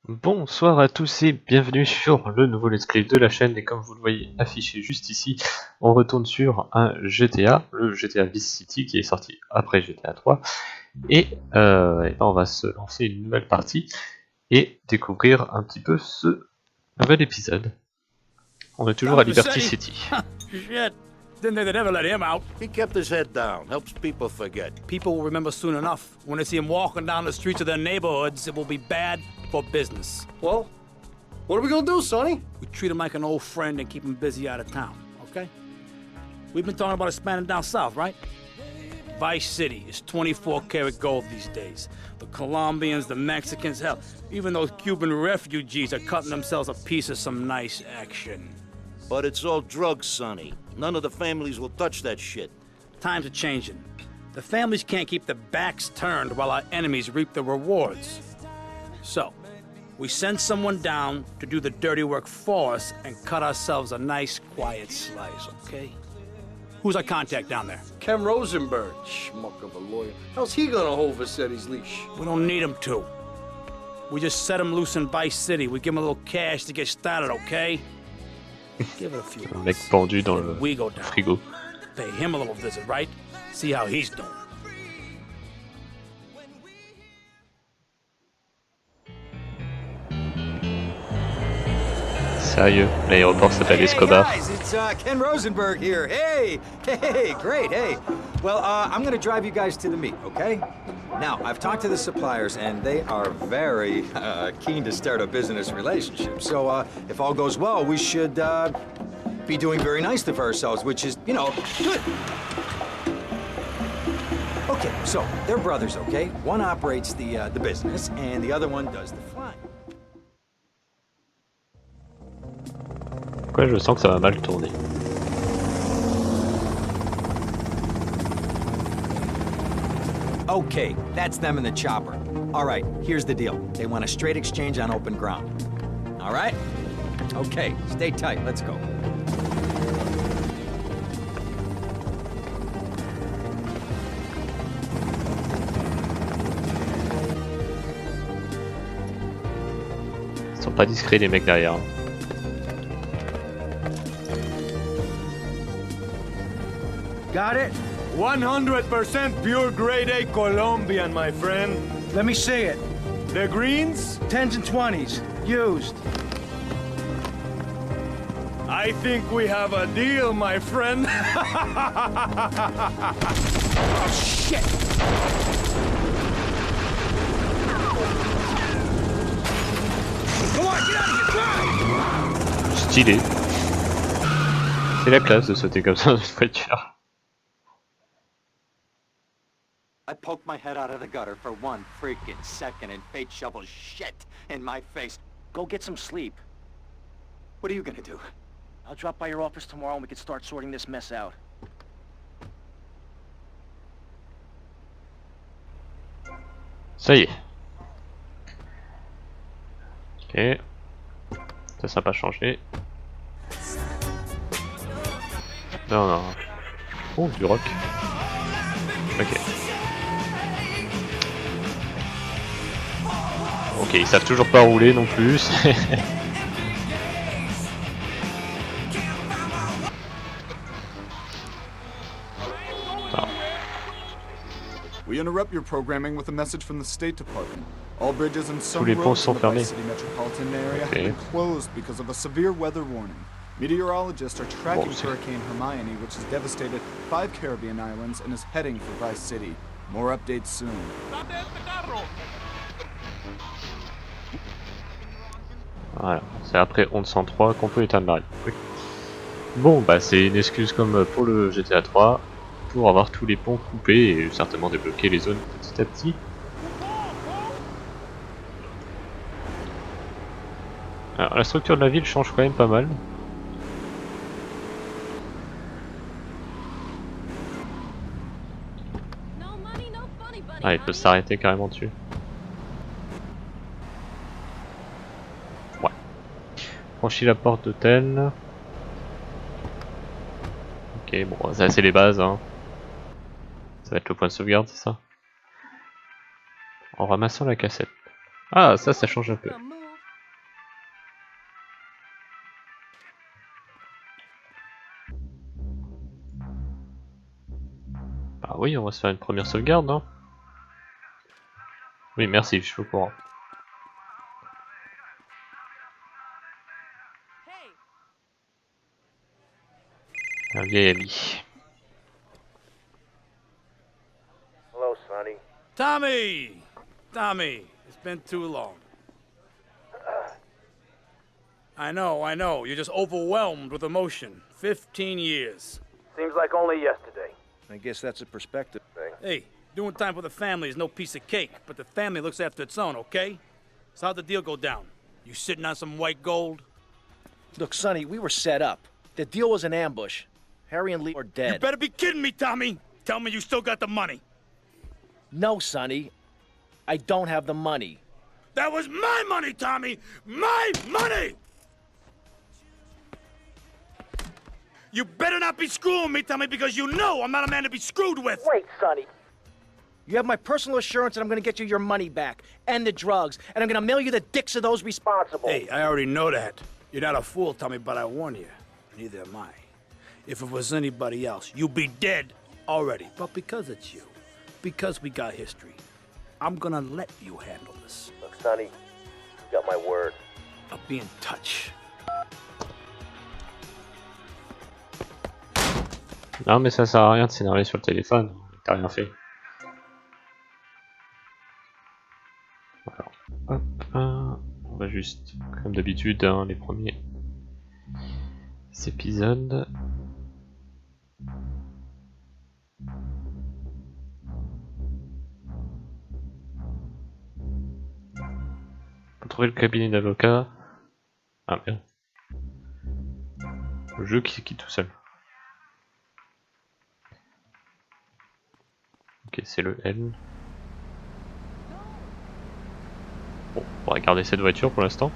Bonsoir à tous et bienvenue sur le nouveau Let's Play de la chaîne, et comme vous le voyez affiché juste ici, on retourne sur un GTA, le GTA Vice City qui est sorti après GTA 3, et ben on va se lancer une nouvelle partie et découvrir un petit peu ce nouvel épisode. On est toujours à Liberty City. Shit. Didn't think they'd ever let him out. He kept his head down, helps people forget. People will remember soon enough. When they see him walking down the streets of their neighborhoods, it will be bad for business. Well, what are we gonna do, Sonny? We treat him like an old friend and keep him busy out of town, okay? We've been talking about expanding down south, right? Vice City is 24 karat gold these days. The Colombians, the Mexicans, hell, even those Cuban refugees are cutting themselves a piece of some nice action. But it's all drugs, Sonny. None of the families will touch that shit. Times are changing. The families can't keep their backs turned while our enemies reap the rewards. So, we send someone down to do the dirty work for us and cut ourselves a nice, quiet slice, okay? Who's our contact down there? Ken Rosenberg, schmuck of a lawyer. How's he gonna hold Vassetti's leash? We don't need him to. We just set him loose in Vice City. We give him a little cash to get started, okay? Give it a few Un mec months. pendu dans le We go down. frigo. Pay him a little visit, right? See how he's doing. Sérieux, l'aéroport s'appelle Escobar. Hey guys, it's Ken Rosenberg here. Hey, great, hey. Well, I'm gonna drive you guys to the meet, okay? Now, I've talked to the suppliers, and they are very keen to start a business relationship. So, if all goes well, we should be doing very nicely for ourselves, which is, you know, good. Okay, so they're brothers, okay? One operates the business, and the other one does the flying. Pourquoi je sens que ça va mal tourner? Okay, that's them in the chopper. All right, here's the deal. They want a straight exchange on open ground. All right? Okay, stay tight. Let's go. Ils sont pas discrets les mecs derrière. Got it? 100% pure grade A Colombian, my friend. Let me see it. The greens? 10s and 20s. Used. I think we have a deal, my friend. Oh, shit! Come on, get out of here, drive! Stylé. C'est la classe de sauter comme ça dans une voiture. I poked my head out of the gutter for one freaking second and fate shovels shit in my face. Go get some sleep. What are you gonna do? I'll drop by your office tomorrow and we can start sorting this mess out. Ça y est. Ok. Ça n'a pas changé. Non, non. Oh, du rock. Ok. Ok, ils savent toujours pas rouler non plus. We interrupt your programming with a message from the State Department. All bridges and some les ponts roads sont in the fermés. Vice City metropolitan area Okay. have been closed because of a severe weather warning. Meteorologists are tracking Bon, c'est- Hurricane Hermione, which has devastated 5 Caribbean islands and is heading for Vice City. More updates soon. Voilà, c'est après 1103 qu'on peut éteindre la radio. Oui. Bon, bah c'est une excuse comme pour le GTA 3, pour avoir tous les ponts coupés et certainement débloquer les zones petit à petit. Alors la structure de la ville change quand même pas mal. Ah, il peut s'arrêter carrément dessus. Ouais. Franchis la porte d'hôtel. Ok, bon, ça c'est les bases, hein. Ça va être le point de sauvegarde, c'est ça? En ramassant la cassette. Ah, ça change un peu. oui, on va se faire une première sauvegarde, non? Oui, merci, je suis au courant. Un vieil ami. Hello, Sonny. Tommy! Tommy, it's been too long. I know. You're just overwhelmed with emotion. 15 years. Seems like only yesterday. I guess that's a perspective thing. Hey, doing time for the family is no piece of cake, but the family looks after its own, okay? So how'd the deal go down? You sitting on some white gold? Look, Sonny, we were set up. The deal was an ambush. Harry and Lee are dead. You better be kidding me, Tommy! Tell me you still got the money. No, Sonny. I don't have the money. That was my money, Tommy! My money! You better not be screwing me, Tommy, because you know I'm not a man to be screwed with! Wait, Sonny. You have my personal assurance that I'm gonna get you your money back, and the drugs, and I'm gonna mail you the dicks of those responsible. Hey, I already know that. You're not a fool, Tommy, but I warn you. Neither am I. If it was anybody else, you'd be dead already. But because it's you, because we got history, I'm gonna let you handle this. Look, Sonny, you got my word. I'll be in touch. Non, mais ça sert à rien de s'énerver sur le téléphone, t'as rien fait. Alors, hop, on va juste, comme d'habitude, hein, les premiers épisodes. Pour trouver le cabinet d'avocat. Ah merde. Le jeu qui tout seul. Ok, c'est le L. Bon, on va garder cette voiture pour l'instant.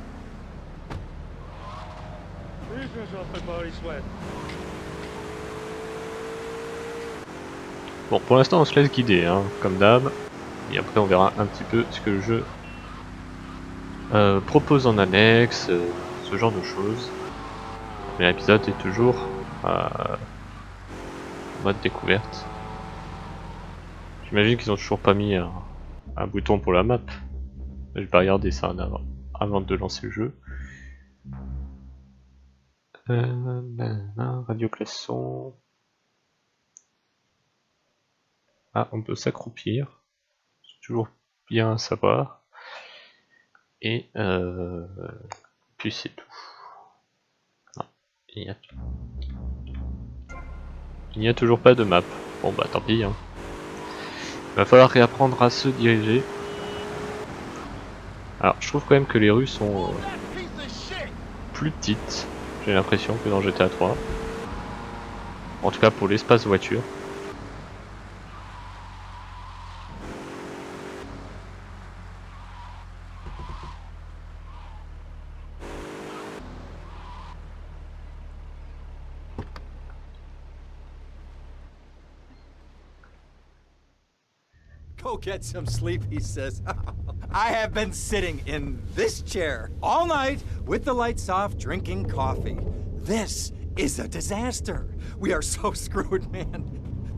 Bon, pour l'instant on se laisse guider, hein, comme d'hab. Et après on verra un petit peu ce que le jeu propose en annexe, ce genre de choses. Mais l'épisode est toujours en mode découverte. J'imagine qu'ils ont toujours pas mis un bouton pour la map. Je vais pas regarder ça avant de lancer le jeu. Radio classon. Ah, on peut s'accroupir. C'est toujours bien à savoir. Et puis c'est tout. Non, il n'y a toujours pas de map. Bon bah tant pis. Hein. Il va falloir réapprendre à se diriger. Alors je trouve quand même que les rues sont plus petites, j'ai l'impression, que dans GTA 3. En tout cas pour l'espace voiture. Go get some sleep, he says. I have been sitting in this chair all night with the lights off, drinking coffee. This is a disaster. We are so screwed, man.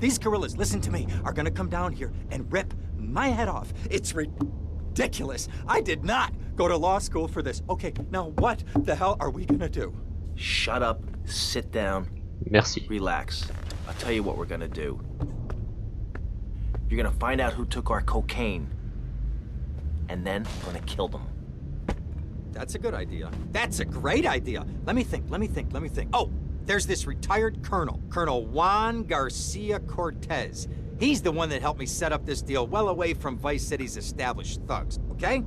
These gorillas, listen to me, are gonna come down here and rip my head off. It's ridiculous. I did not go to law school for this. Okay, now what the hell are we gonna do? Shut up, sit down, Merci. relax. I'll tell you what we're gonna do. You're gonna find out who took our cocaine. And then we're gonna kill them. That's a good idea. That's a great idea. Let me think. Oh, there's this retired colonel, Colonel Juan Garcia Cortez. He's the one that helped me set up this deal well away from Vice City's established thugs, okay?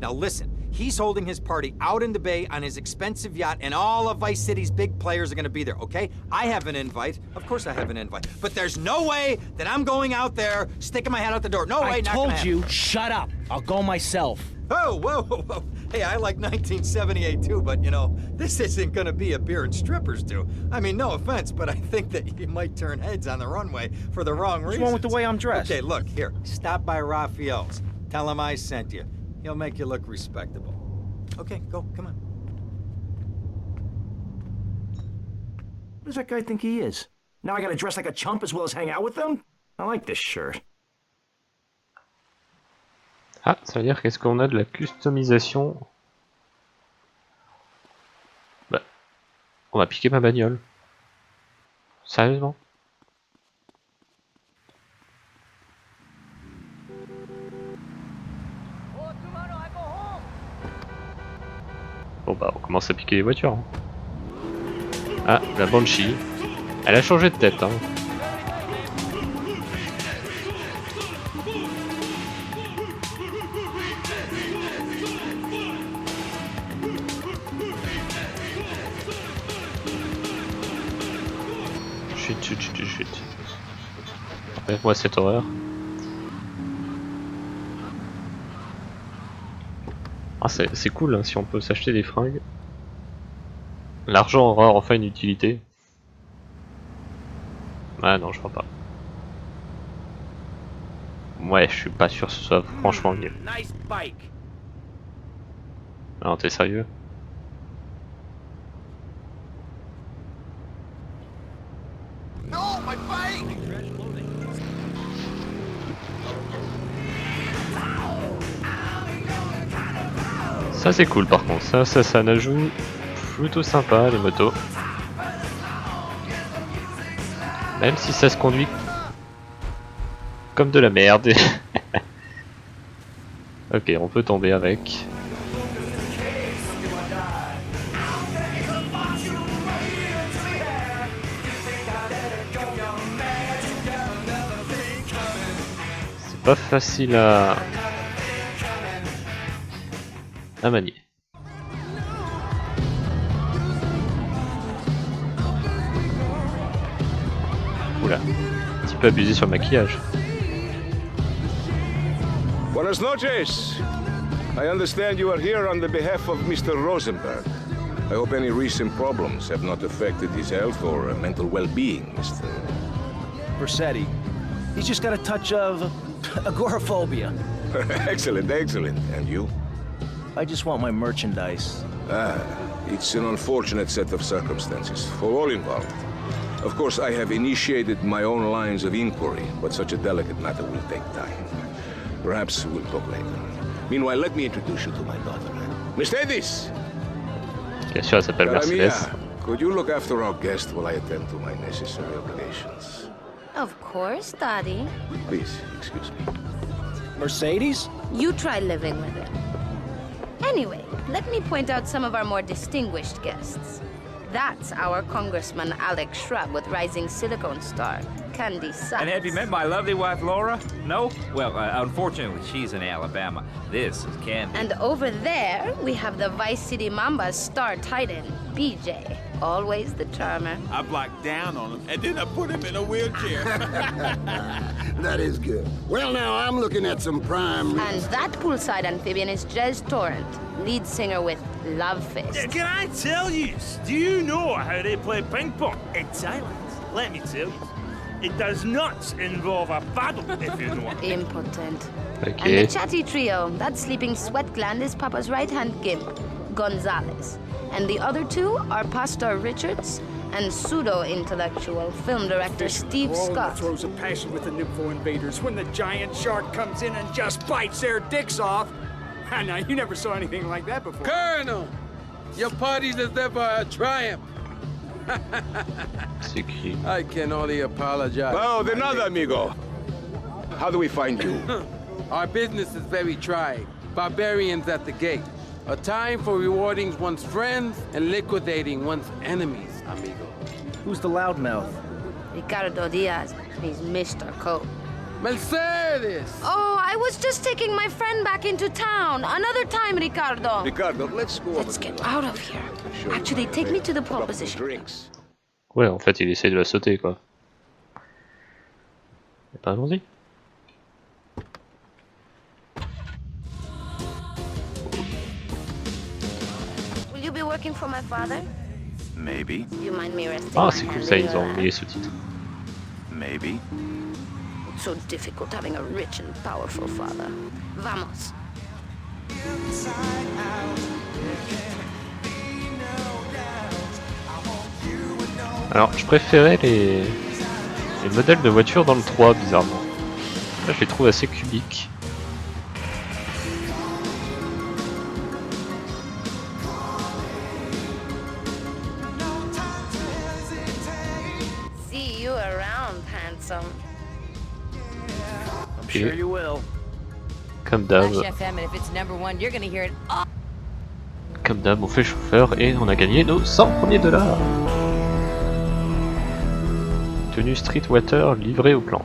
Now listen, he's holding his party out in the bay on his expensive yacht, and all of Vice City's big players are gonna be there, okay? I have an invite. Of course I have an invite. But there's no way that I'm going out there, sticking my head out the door. No way, I not told gonna you, happen. shut up. I'll go myself. Oh, whoa. Hey, I like 1978 too, but you know, this isn't gonna be a beer and strippers do. I mean, no offense, but I think that you might turn heads on the runway for the wrong reasons. What's wrong with the way I'm dressed? Okay, look, here, stop by Raphael's. Tell him I sent you. He'll make you look respectable. Okay, go, come on. What does that guy think he is? Now I gotta dress like a chump as well as hang out with them? I like this shirt. Ah, ça veut dire qu'est-ce qu'on a de la customisation? Bah, on va piquer ma bagnole. Sérieusement? Bon bah on commence à piquer les voitures. Hein. Ah, la Banshee. Elle a changé de tête. Hein. Chut. Moi cette horreur. Ah, c'est cool hein, si on peut s'acheter des fringues. L'argent aura enfin une utilité. Ah non, je crois pas. Ouais, je suis pas sûr que ce soit franchement mieux. Nice bike. Non, t'es sérieux? No, my bike! Ça c'est cool par contre, ça c'est un ajout plutôt sympa les motos. Même si ça se conduit comme de la merde. Ok, on peut tomber avec. C'est pas facile à manier. Oula, un petit peu abusé sur le maquillage. Buenas noches. I understand you are here on the behalf of Mr. Rosenberg. I hope any recent problems have not affected his health or mental well-being, Mr. Versetti. He's just got a touch of agoraphobia. Excellent. And you? I just want my merchandise. It's an unfortunate set of circumstances for all involved. Of course, I have initiated my own lines of inquiry, but such a delicate matter will take time. Perhaps we'll talk later. Meanwhile, let me introduce you to my daughter. Mercedes! Bien sûr, elle s'appelle Cara Mercedes. mia, could you look after our guest while I attend to my necessary obligations? Of course, Daddy. Please, excuse me. Mercedes? You try living with it. Anyway, let me point out some of our more distinguished guests. That's our Congressman Alex Shrub with rising silicone star, Candy Sachs. And have you met my lovely wife, Laura? No? Well, unfortunately, she's in Alabama. This is Candy. And over there, we have the Vice City Mamba's star titan, BJ. Always the charmer. I blocked down on him, and then I put him in a wheelchair. That is good. Well, now I'm looking at some prime... And that poolside amphibian is Jez Torrent, lead singer with Love Fist. Can I tell you? Do you know how they play ping pong in Thailand? Let me tell you. It does not involve a paddle, if you know what. Impotent. Okay. And the chatty trio, that sleeping sweat gland is Papa's right-hand gimp, Gonzalez. And the other two are Pastor Richards and pseudo-intellectual film director Steve Scott. Throws a passion with the nympho invaders when the giant shark comes in and just bites their dicks off. Now, you never saw anything like that before. Colonel, your party's as ever a triumph. C'est qui? I can only apologize. Oh, the nada, amigo. How do we find you? Our business is very trying. Barbarians at the gate. A time for rewarding one's friends and liquidating one's enemies, amigo. Who's the loudmouth? Ricardo Diaz. He's Mr. Cope. Mercedes! Oh, I was just taking my friend back into town. Another time, Ricardo. Ricardo, let's go Let's get out of here. Actually, take me to the pole position. Drinks. Ouais, en fait, il essaie de la sauter, quoi. Et pas allons-y. Will you be working for my father? Maybe. Do you mind me resting Ah, my c'est cool hand ça, in ils your ont lap? mis les sous-titres. Maybe. It's so difficult having a rich and powerful father. Vamos. Alors, je préférais Et le modèle de voiture dans le 3, bizarrement. Là, je les trouve assez cubiques. See you around, handsome. I'm sure you will. Comme d'hab. Comme d'hab, on fait chauffeur et on a gagné nos 100 premiers $. Tenue Streetwater livrée au plan.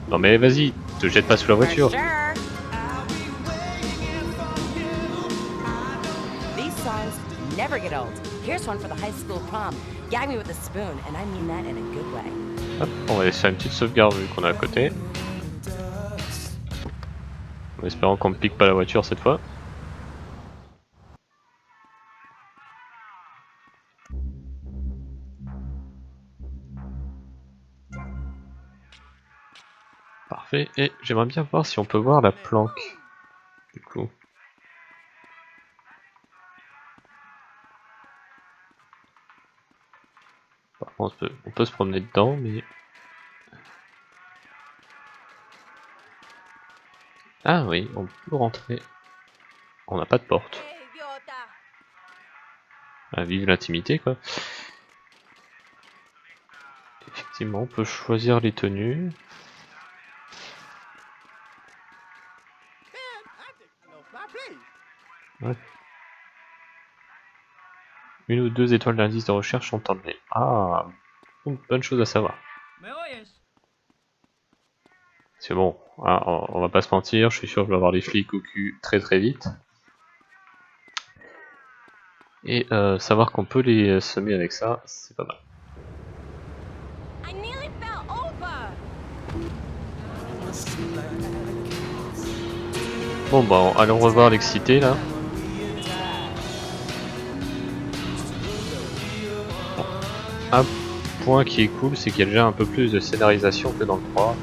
Non mais vas-y, te jette pas sous la voiture. Never get old. Here's one for the high school prom. Gag me with a spoon, and I mean that in a good way. Hop, on va laisser une petite sauvegarde vu qu'on est à côté. En espérant qu'on ne pique pas la voiture cette fois. Parfait, et j'aimerais bien voir si on peut voir la planque. Du coup. Par contre, on peut se promener dedans, mais... Ah oui, on peut rentrer. On n'a pas de porte. Ah, vive l'intimité, quoi. Effectivement, on peut choisir les tenues. Ouais. 1 ou 2 étoiles d'indice de recherche sont enlevées. Ah, bonne chose à savoir. C'est bon, ah, on va pas se mentir, je suis sûr que je vais avoir les flics au cul très très vite. Et savoir qu'on peut les semer avec ça, c'est pas mal. Bon bah allons revoir l'excité là. Bon. Un point qui est cool, c'est qu'il y a déjà un peu plus de scénarisation que dans le 3.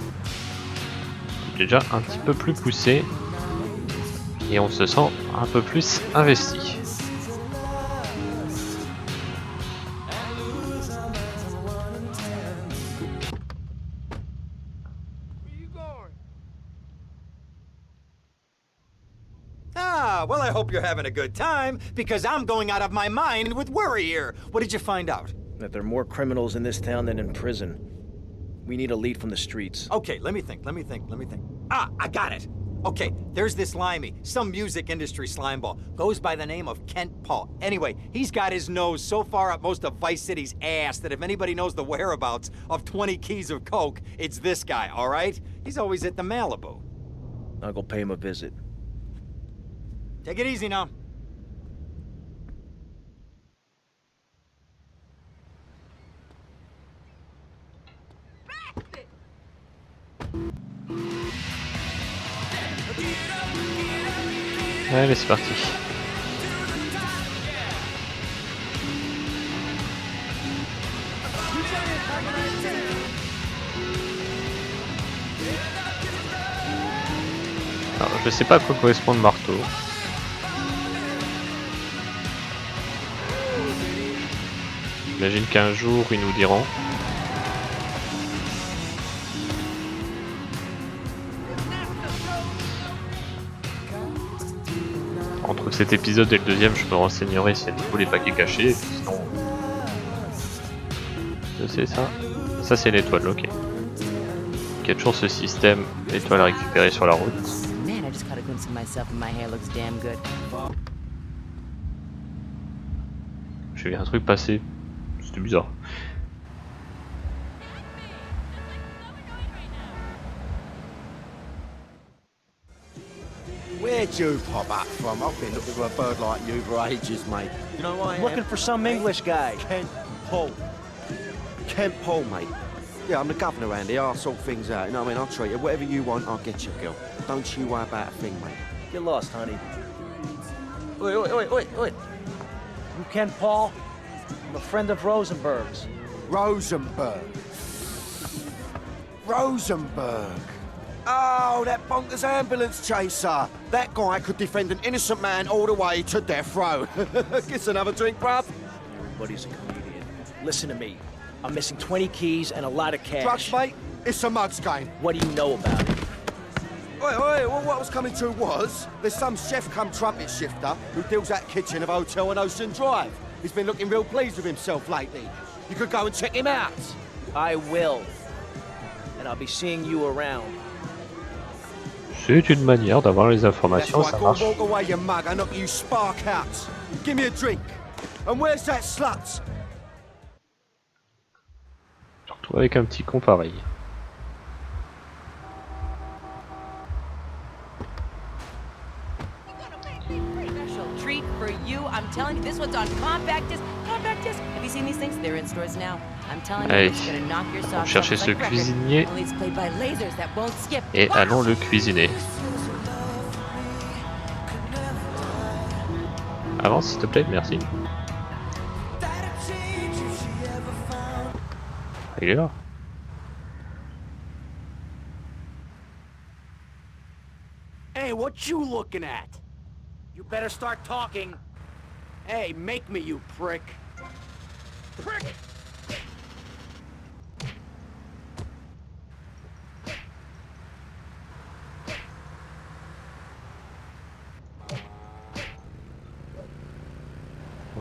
C'est déjà un petit peu plus poussé. Et on se sent un peu plus investi. Ah, well, I hope you're having a good time, because I'm going out of my mind with worry here. What did you find out? That there are more criminals in this town than in prison. We need a lead from the streets. Okay, let me think. Ah, I got it. Okay, there's this limey, some music industry slimeball. Goes by the name of Kent Paul. Anyway, he's got his nose so far up most of Vice City's ass that if anybody knows the whereabouts of 20 keys of coke, it's this guy, all right? He's always at the Malibu. I'll go pay him a visit. Take it easy now. Allez, c'est parti. Alors, je sais pas à quoi correspond le marteau. J'imagine qu'un jour ils nous diront. Entre cet épisode et le deuxième, je me renseignerai si à nouveau les paquets cachés, sinon... Je sais ça. Ça c'est l'étoile, ok. Il y a toujours ce système d'étoiles à récupérer sur la route. J'ai vu un truc passer, c'était bizarre. Where'd you pop up from? I've been looking for a bird like you for ages, mate. You know why? I'm looking for some English guy. Kent Paul. Kent Paul, mate. Yeah, I'm the governor around here. I'll sort things out. You know what I mean? I'll treat you. Whatever you want, I'll get you, girl. Don't you worry about a thing, mate. Get lost, honey. Wait. You Ken Paul? I'm a friend of Rosenberg's. Rosenberg. Oh, that bonkers ambulance chaser. That guy could defend an innocent man all the way to death row. Get another drink, bruv. Everybody's a comedian. Listen to me. I'm missing 20 keys and a lot of cash. Drugs, mate? It's a mug's game. What do you know about it? Oi, well, what I was coming to was, there's some chef come trumpet shifter who deals at kitchen of a hotel on Ocean Drive. He's been looking real pleased with himself lately. You could go and check him out. I will. And I'll be seeing you around. C'est une manière d'avoir les informations, ça marche. Walk away, you mug, and knock you spark out. Give me a drink. And where's that slut? Je retrouve avec un petit con pareil. Treat for you. I'm telling you, this one's on compact disc. Compact disc. Have you seen these things? They're in stores now. I'm telling you, it's gonna knock your allons socks chercher off ce like record. cuisinier. Only it's played by lasers that won't skip. Et allons le cuisiner. Avance s'il te plaît, merci. Il est là. Hey, what you looking at? You better start talking. Hey, make me, you prick. Prick!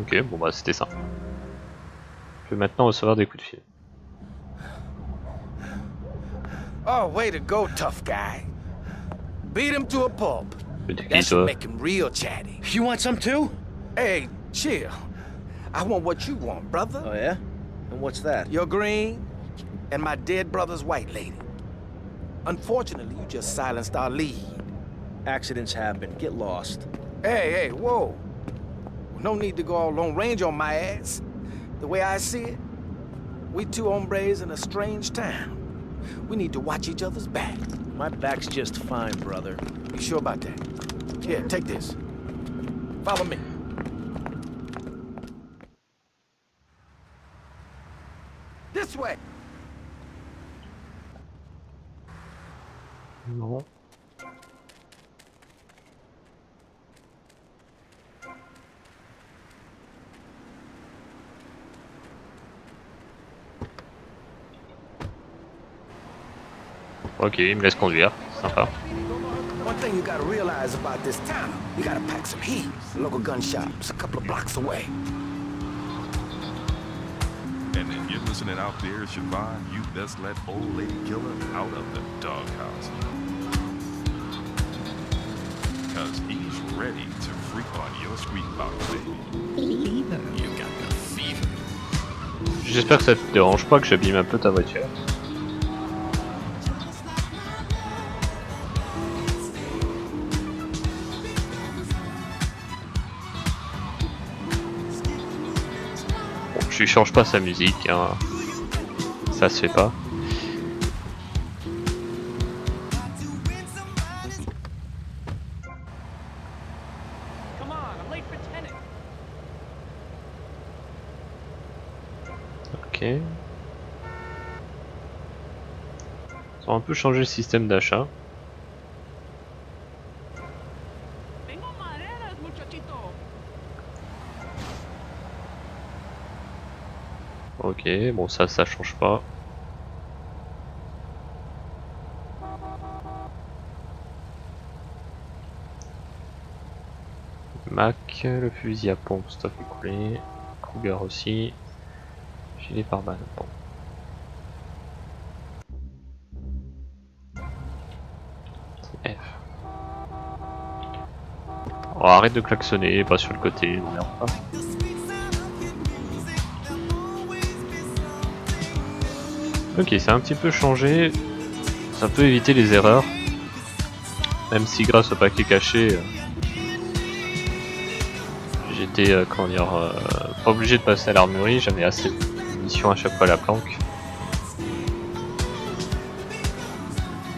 Ok, bon bah c'était ça. Je vais maintenant recevoir des coups de fil. Oh, way to go, tough guy. Beat him to a pulp. Petit That should toi. make him real chatty. You want some too? Hey, chill. I want what you want, brother. Oh, yeah? And what's that? Your green and my dead brother's white lady. Unfortunately, you just silenced our lead. Accidents happen. Get lost. Hey, whoa. No need to go all Lone Ranger on my ass. The way I see it, we two hombres in a strange town. We need to watch each other's back. My back's just fine, brother. You sure about that? Here, take this. Follow me. This way. Non. Ok, il me laisse conduire, sympa. One thing you gotta realize about this town, you gotta pack some heat. The local gun shop's a couple of blocks away. And if you're listening out there, Siobhan, you best let old lady killer out of the doghouse. Cause he's ready to freak on your squeak box, baby. You got the fever. J'espère que ça te dérange pas que j'abîme un peu ta voiture. Je lui change pas sa musique, hein. Ça se fait pas. Ok. Ils ont un peu changé le système d'achat. Ok, bon ça change pas. Mac, le fusil à pompe, stock écoulé. Kruger aussi. Gilet pare-balles, bon. F. Oh, arrête de klaxonner, pas sur le côté, non merde pas. Ok, ça a un petit peu changé, ça peut éviter les erreurs, même si grâce au paquet caché, j'étais comment dire, pas obligé de passer à l'armurerie, j'avais assez de munitions à chaque fois à la planque.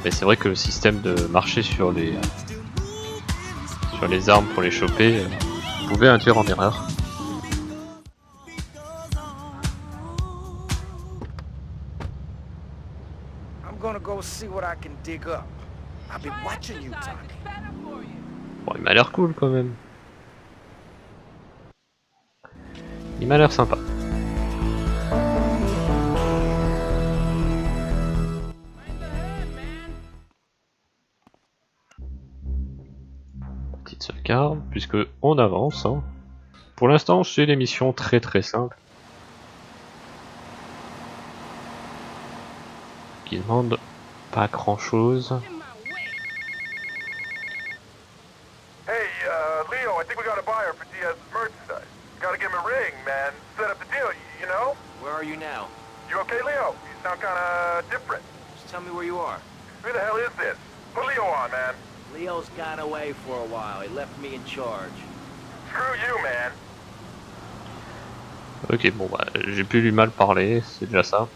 Mais c'est vrai que le système de marcher sur les armes pour les choper pouvait induire en erreur. Go see what I can dig up. I've been watching you, Tommy. Bon, il m'a l'air cool quand même. Il m'a l'air sympa. quelqu'un, puisque on avance. Hein. Pour l'instant, c'est des missions très simples. Qui demandent pas grand chose. Hey, Leo, I think we got a buyer for Diaz's merchandise. Gotta give him a ring, man. Set up the deal, you know? Where are you now? You okay, Leo? You sound kinda different. Just tell me where you are. Who the hell is this? Put Leo on, man. Leo's gone away for a while. He left me in charge. Screw you, man. Ok, bon bah, j'ai plus lui mal parler, c'est déjà ça.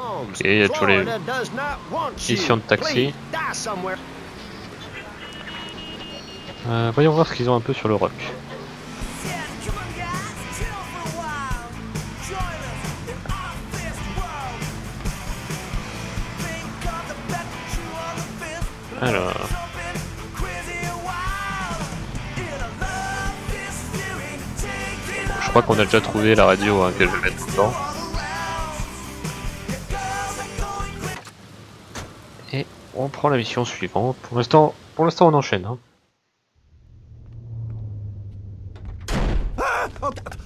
Ok, il y a toujours les missions de taxi. Voyons voir ce qu'ils ont un peu sur le rock. Alors... Je crois qu'on a déjà trouvé la radio hein, que je vais mettre tout le temps. Et on prend la mission suivante. Pour l'instant on enchaîne. Hein.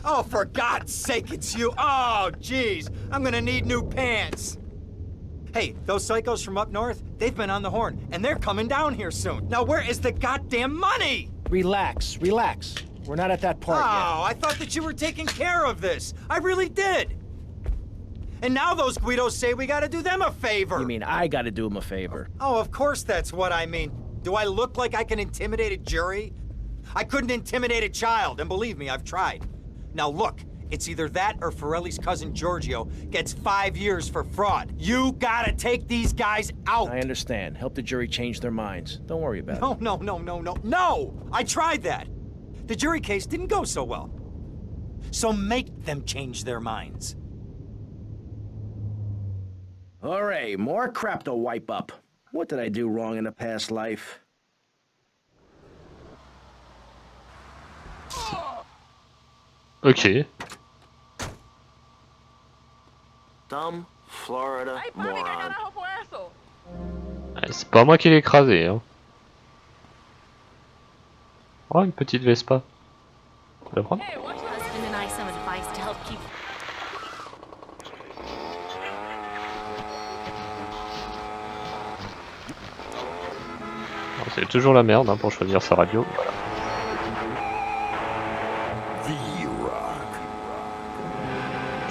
Oh, for God's sake, it's you. Oh, jeez. I'm gonna need new pants. Hey, those psychos from up north, they've been on the horn, and they're coming down here soon. Now, where is the goddamn money? Relax. We're not at that part yet. Oh, I thought that you were taking care of this. I really did. And now those Guidos say we gotta do them a favor. You mean I gotta do him a favor? Oh, of course that's what I mean. Do I look like I can intimidate a jury? I couldn't intimidate a child, and believe me, I've tried. Now look, it's either that or Forelli's cousin Giorgio gets 5 years for fraud. You gotta take these guys out! I understand. Help the jury change their minds. Don't worry about it. No! I tried that! The jury case didn't go so well. So make them change their minds. Alright, more crap to wipe up. What did I do wrong in a past life? Ok. Dumb Florida moron. C'est pas moi qui l'ai écrasé. Hein. Oh, une petite Vespa. Tu la prends? Husband and I some advice to help keep. C'est toujours la merde hein, pour choisir sa radio. Voilà.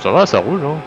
Ça va, ça roule, hein.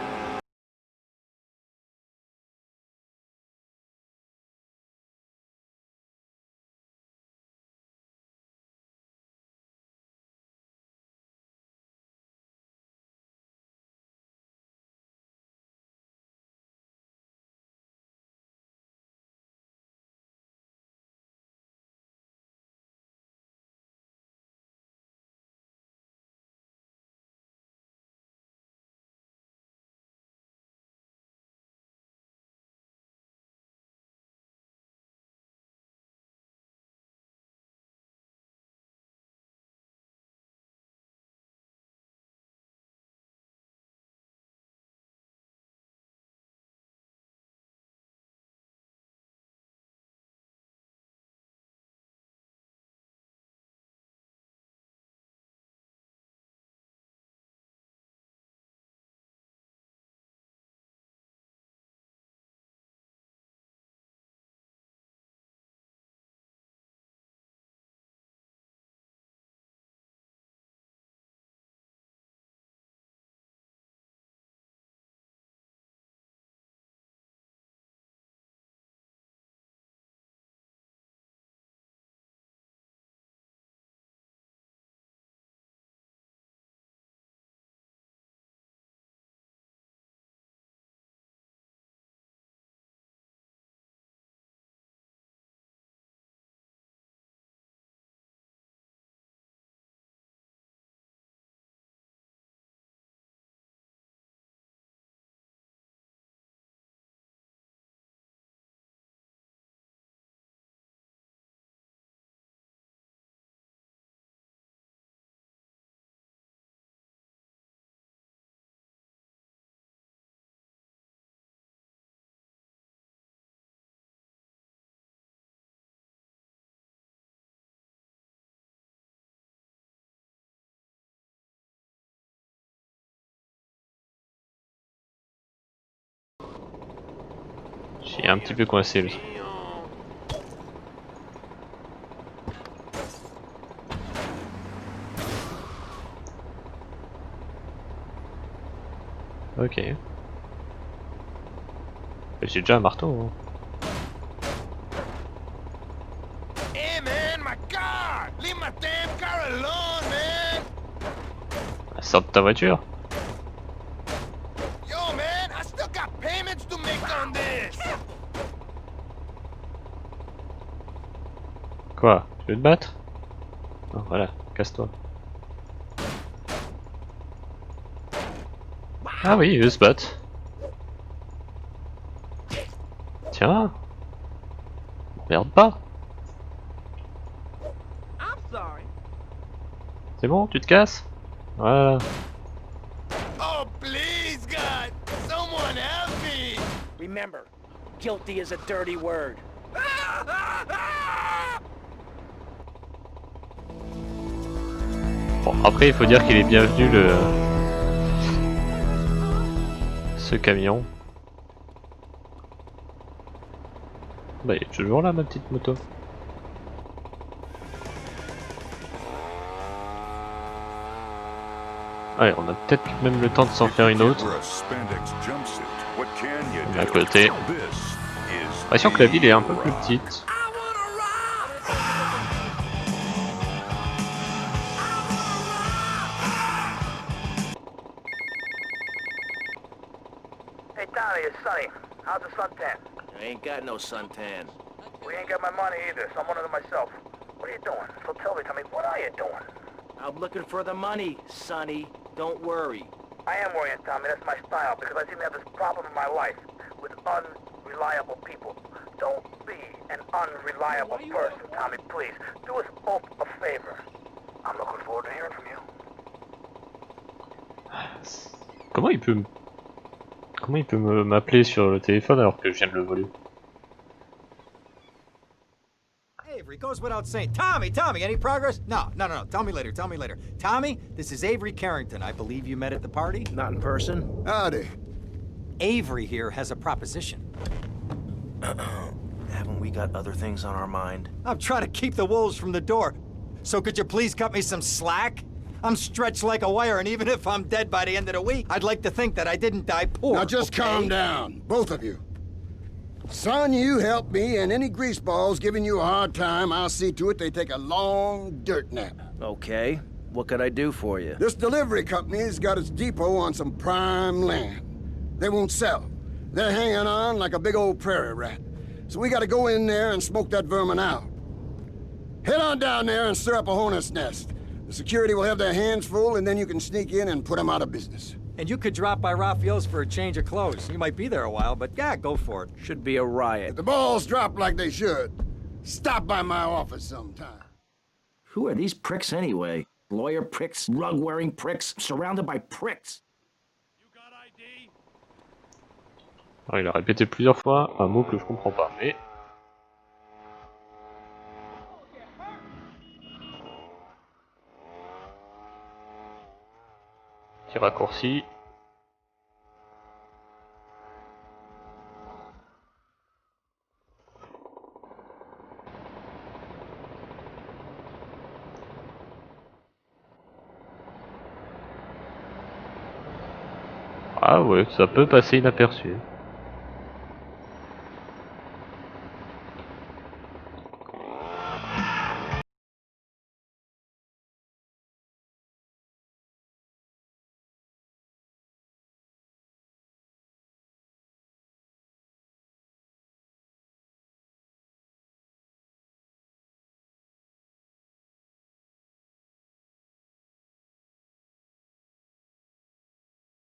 J'ai un petit peu coincé le truc. Ok. J'ai déjà un marteau. Hein. Hey man, my car! Leave my damn car alone, man! Sors de ta voiture. Yo man, I still got payments to make on this! Quoi? Tu veux te battre? Non, voilà, casse-toi. Ah oui, il veut se battre. Tiens. Merde pas. C'est bon, tu te casses? Voilà. Oh, please, God! Someone help me! Remember, guilty is a dirty word. Bon, après, il faut dire qu'il est bienvenu ce camion. Bah, il est toujours là, ma petite moto. Allez, on a peut-être même le temps de s'en faire une autre. On est à côté. L'impression que la ville est un peu plus petite. Hey Tommy, it's Sonny. How's the suntan? I ain't got no suntan. We ain't got my money either, so I'm one of them myself. What are you doing? So tell me, Tommy, what are you doing? I'm looking for the money, Sonny. Don't worry. I am worrying, Tommy. That's my style, because I seem to have this problem in my life with unreliable people. Don't be an unreliable person, Tommy, please. Do us both a favor. I'm looking forward to hearing from you. Comment il peut m'appeler sur le téléphone alors que je viens de le voler? Avery, goes without saying. Tommy, any progress? No. Tell me later. Tommy, this is Avery Carrington. I believe you met at the party? Not in person. Howdy. Avery here has a proposition. Haven't we got other things on our mind? I'm trying to keep the wolves from the door. So could you please cut me some slack? I'm stretched like a wire, and even if I'm dead by the end of the week, I'd like to think that I didn't die poor. Now just calm down, both of you. Son, you help me, and any greaseballs giving you a hard time, I'll see to it they take a long dirt nap. Okay. What could I do for you? This delivery company's got its depot on some prime land. They won't sell. They're hanging on like a big old prairie rat. So we gotta go in there and smoke that vermin out. Head on down there and stir up a hornet's nest. The security will have their hands full, and then you can sneak in and put them out of business. And you could drop by Raphael's for a change of clothes. You might be there a while, but yeah, go for it. Should be a riot. If the balls drop like they should, stop by my office sometime. Who are these pricks anyway? Lawyer pricks, rug-wearing pricks, surrounded by pricks. Alors, il a répété plusieurs fois un mot que je comprends pas, mais... Petit raccourci. Ah ouais, ça peut passer inaperçu.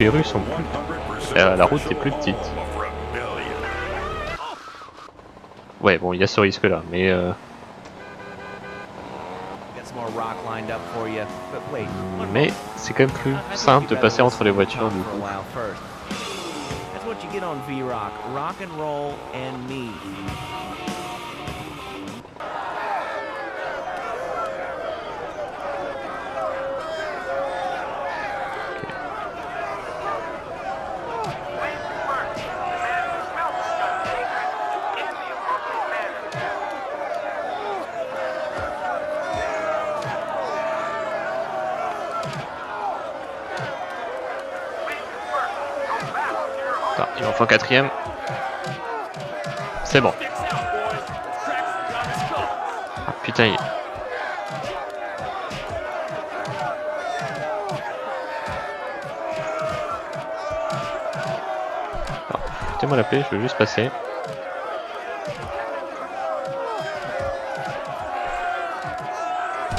Les rues sont plus... la route est plus petite. Ouais, bon, il y a ce risque là, mais... Mais c'est quand même plus simple de passer entre les voitures du coup. That's what you get on V-Rock. Rock and roll and me. 4ème. C'est bon. Ah, putain. Foutez-moi la paix, je veux juste passer.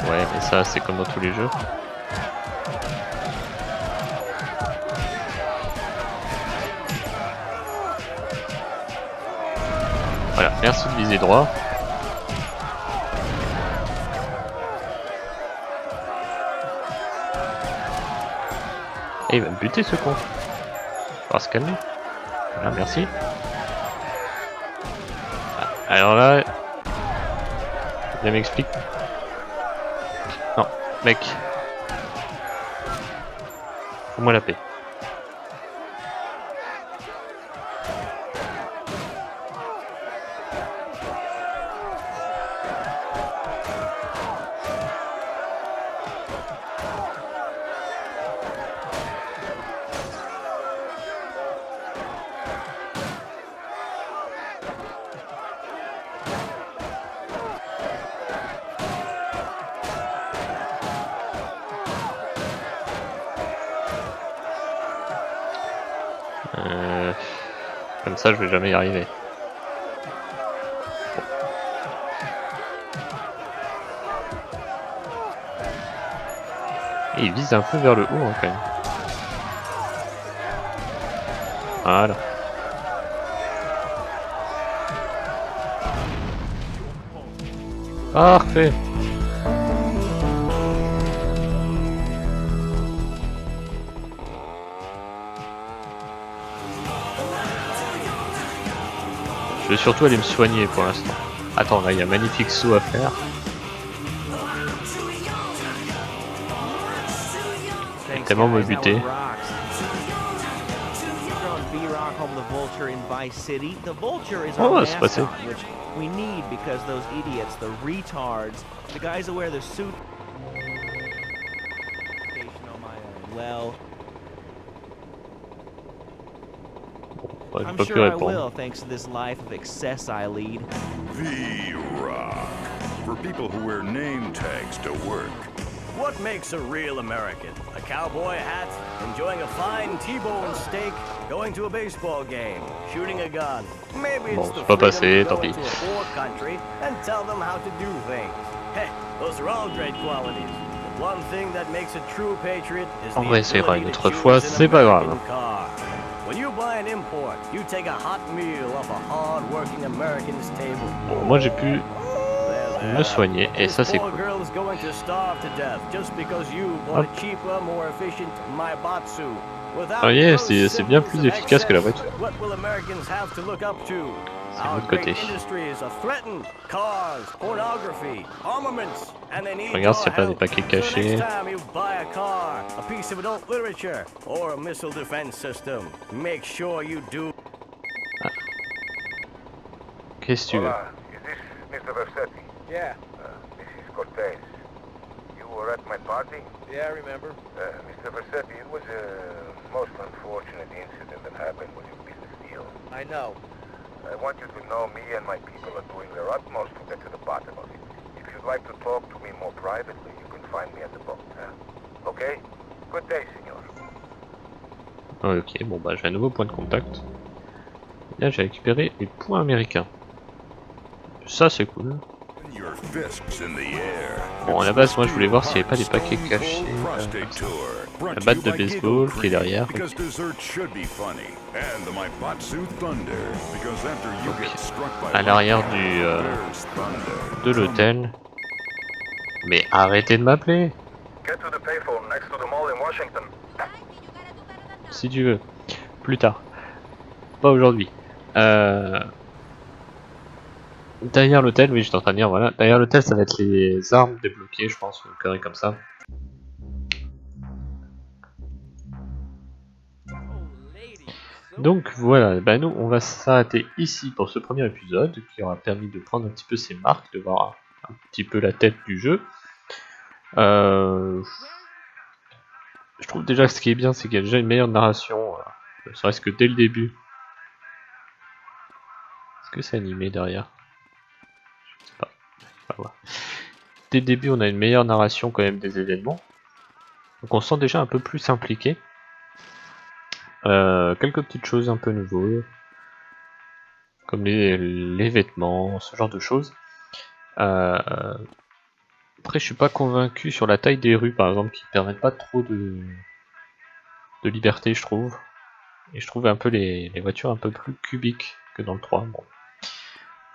Ouais, mais ça, c'est comme dans tous les jeux. Voilà, merci de viser droit. Et il va me buter ce con. On va se calmer. Voilà, merci. Alors là, il m'explique. Non, mec. Fous-moi la paix. Comme ça, je vais jamais y arriver. Et il vise un peu vers le haut, hein, quand même. Voilà. Parfait. Je vais surtout aller me soigner pour l'instant. Attends, là il y a un magnifique saut à faire. Il va tellement me buter. Oh, c'est passé. We need because those idiots, the retards, the guys that wear the suit. Well, I'm sure I will, thanks to this life of excess I lead. V-Rock. For people who wear name tags to work. What makes a real American? A cowboy hat, enjoying a fine T-bone steak, going to a baseball game, shooting a gun. Maybe it's the freedom to go into a poor country and tell them how to do things. Hey, those are all great qualities. But one thing that makes a true patriot is the ability to choose an American car. When you buy an import, you take a hot meal off a hard-working American's table. Bon, moi j'ai pu me soigner et ça c'est cool. Oh yeah, c'est bien plus efficace que la voiture. C'est de l'autre côté. Regarde s'il n'y a pas des paquets cachés. Ah. Qu'est-ce que tu veux? Yeah. This is Cortez. You were at my party? Yeah, I remember. Mr. Versetti, it was a most unfortunate incident that happened with your business deal. I know. I want you to know me and my people are doing their utmost to get to the bottom of it. If you'd like to talk to me more privately, you can find me at the boat. Okay? Good day, senor. Ok, bon bah j'ai un nouveau point de contact. Et là j'ai récupéré les points américains. Ça c'est cool. Bon, à la base, moi je voulais voir s'il n'y avait pas des paquets cachés. La batte de baseball qui est derrière. Okay. À l'arrière de l'hôtel. Mais arrêtez de m'appeler. Si tu veux. Plus tard. Pas aujourd'hui. Derrière l'hôtel, oui, j'étais en train de dire, voilà. Derrière l'hôtel, ça va être les armes débloquées, je pense, ou une connerie comme ça. Donc voilà, bah nous, on va s'arrêter ici pour ce premier épisode, qui aura permis de prendre un petit peu ses marques, de voir un petit peu la tête du jeu. Je trouve déjà que ce qui est bien, c'est qu'il y a déjà une meilleure narration, ne serait-ce que dès le début. que c'est animé derrière? Je sais pas. On va voir. Dès le début, on a une meilleure narration quand même des événements. Donc on se sent déjà un peu plus impliqué. Quelques petites choses un peu nouveaux, comme les vêtements, ce genre de choses. Après, je suis pas convaincu sur la taille des rues, par exemple, qui permettent pas trop de liberté, je trouve. Et je trouve un peu les voitures un peu plus cubiques que dans le 3. Bon.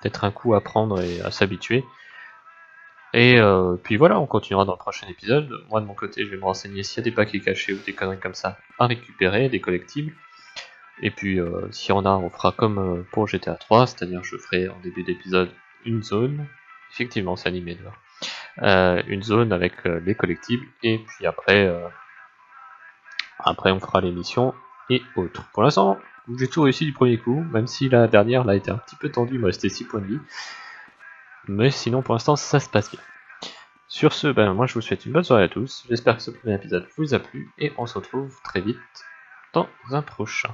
Peut-être un coup à prendre et à s'habituer. Et puis voilà, on continuera dans le prochain épisode. Moi de mon côté, je vais me renseigner s'il y a des paquets cachés ou des conneries comme ça à récupérer, des collectibles. Et puis si on a, on fera comme pour GTA 3, c'est-à-dire je ferai en début d'épisode une zone. Effectivement, c'est animé là. Une zone avec les collectibles, et puis après on fera les missions et autres. Pour l'instant, j'ai tout réussi du premier coup, même si la dernière là était un petit peu tendue, il me restait 6 points de vie. Mais sinon, pour l'instant, ça se passe bien. Sur ce, moi je vous souhaite une bonne soirée à tous. J'espère que ce premier épisode vous a plu, et on se retrouve très vite dans un prochain.